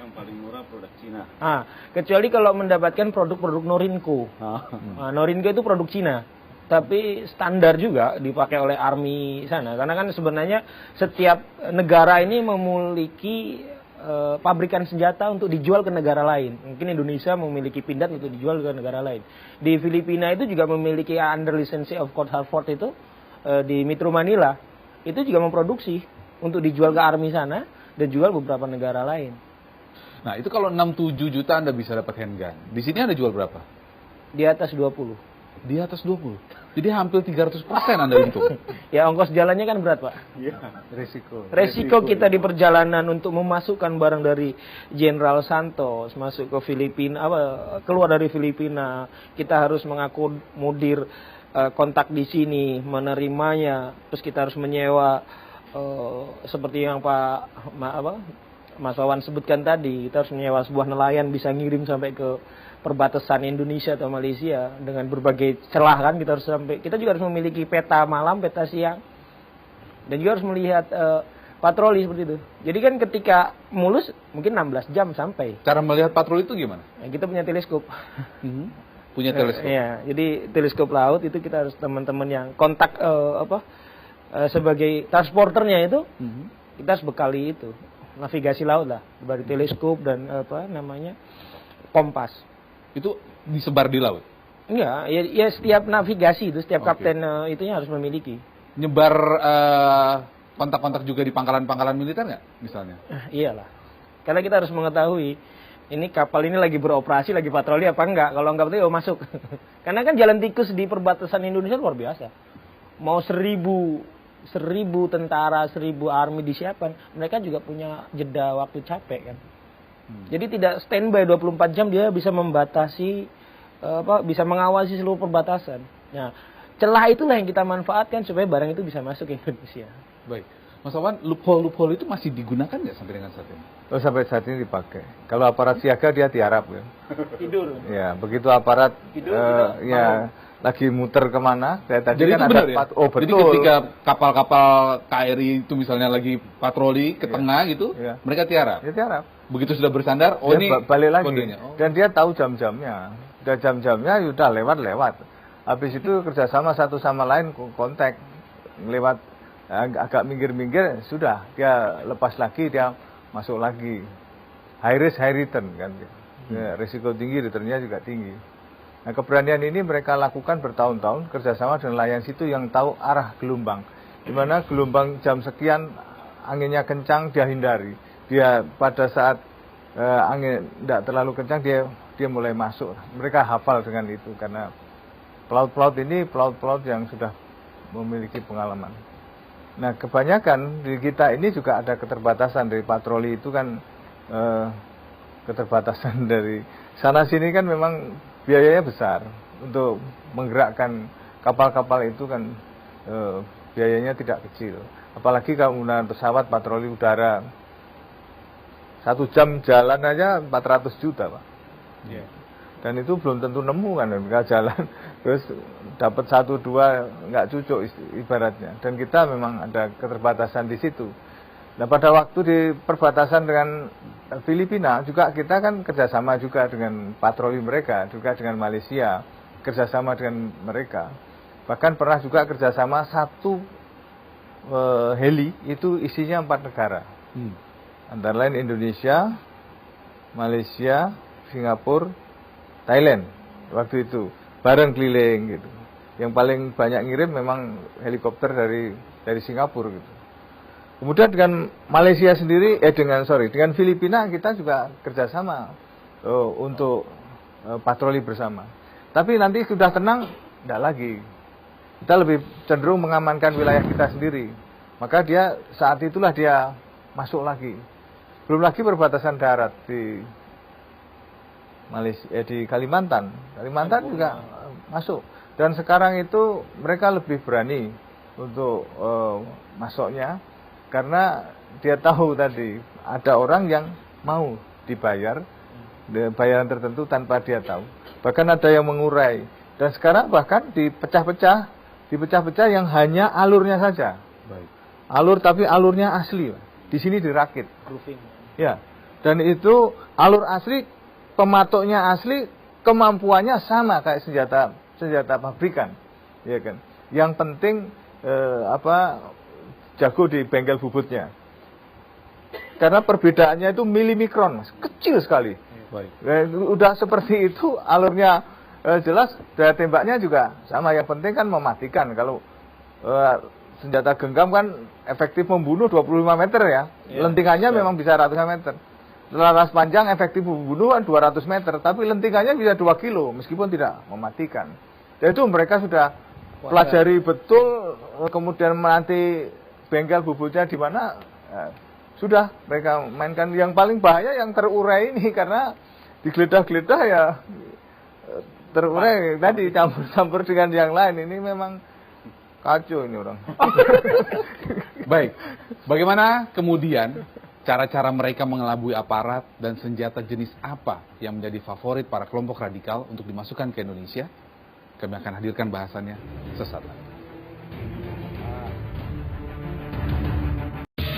Yang paling murah produk Cina. Kecuali kalau mendapatkan produk-produk Norinco. Norinco itu produk Cina. Tapi standar juga dipakai oleh army sana. Karena kan sebenarnya setiap negara ini memiliki pabrikan senjata untuk dijual ke negara lain. Mungkin Indonesia memiliki pindad untuk dijual ke negara lain. Di Filipina itu juga memiliki under license of Port Harcourt itu di Metro Manila. Itu juga memproduksi untuk dijual ke army sana dan jual beberapa negara lain. Nah, itu kalau 6-7 juta Anda bisa dapat handgun. Di sini Anda jual berapa? Di atas 20. Di atas 20. Jadi hampir 300% Anda untung. Ya, ongkos jalannya kan berat, Pak. Iya, resiko. Resiko kita di perjalanan untuk memasukkan barang dari General Santos masuk ke Filipina, keluar dari Filipina, kita harus mengakomodir kontak di sini, menerimanya, terus kita harus menyewa seperti yang Mas Wawan sebutkan tadi, kita harus menyewa sebuah nelayan bisa ngirim sampai ke perbatasan Indonesia atau Malaysia dengan berbagai celah kan, kita juga harus memiliki peta malam, peta siang, dan juga harus melihat patroli seperti itu. Jadi kan ketika mulus mungkin 16 jam sampai. Cara melihat patroli itu gimana? Kita punya teleskop. Punya teleskop. Iya, jadi teleskop laut itu kita harus teman-teman yang kontak sebagai transporternya itu, kita harus bekali itu navigasi laut lah, dari teleskop dan kompas. Itu disebar di laut? Enggak, ya setiap navigasi itu, setiap kapten itunya harus memiliki. Nyebar kontak-kontak juga di pangkalan-pangkalan militer nggak, misalnya? Iyalah, karena kita harus mengetahui ini kapal ini lagi beroperasi, lagi patroli apa enggak. Kalau enggak berarti masuk. Karena kan jalan tikus di perbatasan Indonesia luar biasa. Mau 1000 tentara, 1000 army disiapkan, mereka juga punya jeda waktu capek kan. Jadi tidak standby 24 jam, dia bisa membatasi bisa mengawasi seluruh perbatasan. Nah, celah itulah yang kita manfaatkan supaya barang itu bisa masuk ke Indonesia. Baik. Mas Wawan, loophole itu masih digunakan nggak sampai dengan saat ini? Sampai saat ini dipakai. Kalau aparat siaga dia tiarap ya. Tidur. Ya, begitu aparat lagi muter kemana? Tadi jadi kan itu benar ya? Oh, betul. Jadi ketika kapal-kapal KRI itu misalnya lagi patroli ke tengah gitu, mereka tiarap. Ya tiarap. Begitu sudah bersandar, ini balik lagi. Kodenya. Dan dia tahu jam-jamnya. Udah jam-jamnya udah lewat. Habis itu kerjasama satu sama lain, kontak lewat agak minggir-minggir, sudah dia lepas lagi, dia masuk lagi. High risk high return kan. Ya, risiko tinggi, returnnya juga tinggi. Nah, keberanian ini mereka lakukan bertahun-tahun kerjasama dengan nelayan situ yang tahu arah gelombang. Di mana gelombang jam sekian anginnya kencang, dia hindari. Dia pada saat angin tidak terlalu kencang, dia mulai masuk. Mereka hafal dengan itu karena pelaut-pelaut ini pelaut-pelaut yang sudah memiliki pengalaman. Nah, kebanyakan di kita ini juga ada keterbatasan dari patroli itu kan, keterbatasan dari sana sini kan memang biayanya besar untuk menggerakkan kapal-kapal itu kan, biayanya tidak kecil. Apalagi kalau menggunakan pesawat patroli udara, 1 jam jalan aja 400 juta, Pak. Yeah. Dan itu belum tentu nemu kan, mereka jalan terus dapat 1-2 nggak cucuk ibaratnya. Dan kita memang ada keterbatasan di situ. Nah, pada waktu di perbatasan dengan Filipina juga kita kan kerjasama juga dengan patroli mereka, juga dengan Malaysia, kerjasama dengan mereka. Bahkan pernah juga kerjasama 1 heli itu isinya 4 negara. Antara lain Indonesia, Malaysia, Singapura, Thailand waktu itu bareng keliling gitu. Yang paling banyak ngirim memang helikopter dari Singapura gitu. Kemudian dengan Malaysia sendiri, dengan Filipina kita juga kerjasama untuk patroli bersama. Tapi nanti sudah tenang, tidak lagi. Kita lebih cenderung mengamankan wilayah kita sendiri. Maka dia saat itulah dia masuk lagi. Belum lagi perbatasan darat di Malaysia, di Kalimantan. Kalimantan juga masuk. Dan sekarang itu mereka lebih berani untuk masuknya. Karena dia tahu tadi ada orang yang mau dibayar bayaran tertentu tanpa dia tahu. Bahkan ada yang mengurai. Dan sekarang bahkan dipecah-pecah yang hanya alurnya saja. Baik. Alur tapi alurnya asli. Di sini dirakit. Roofing. Ya. Dan itu alur asli, pematoknya asli, kemampuannya sama kayak senjata pabrikan, ya kan. Yang penting jago di bengkel bubutnya. Karena perbedaannya itu milimikron, Mas, kecil sekali. Baik. Udah seperti itu, alurnya jelas, daya tembaknya juga sama. Yang penting kan mematikan. Kalau senjata genggam kan efektif membunuh 25 meter ya. Lentingannya memang bisa ratusan meter. Laras panjang efektif membunuh 200 meter, tapi lentingannya bisa 2 kilo meskipun tidak mematikan. Dan itu mereka sudah pelajari betul, kemudian nanti bengkel bubutnya di mana, sudah mereka mainkan. Yang paling bahaya yang terurai ini, karena digeledah-geledah ya terurai tadi, campur-campur dengan yang lain. Ini memang kacau ini orang. Baik, bagaimana kemudian cara-cara mereka mengelabui aparat dan senjata jenis apa yang menjadi favorit para kelompok radikal untuk dimasukkan ke Indonesia? Kami akan hadirkan bahasannya sesaat lagi.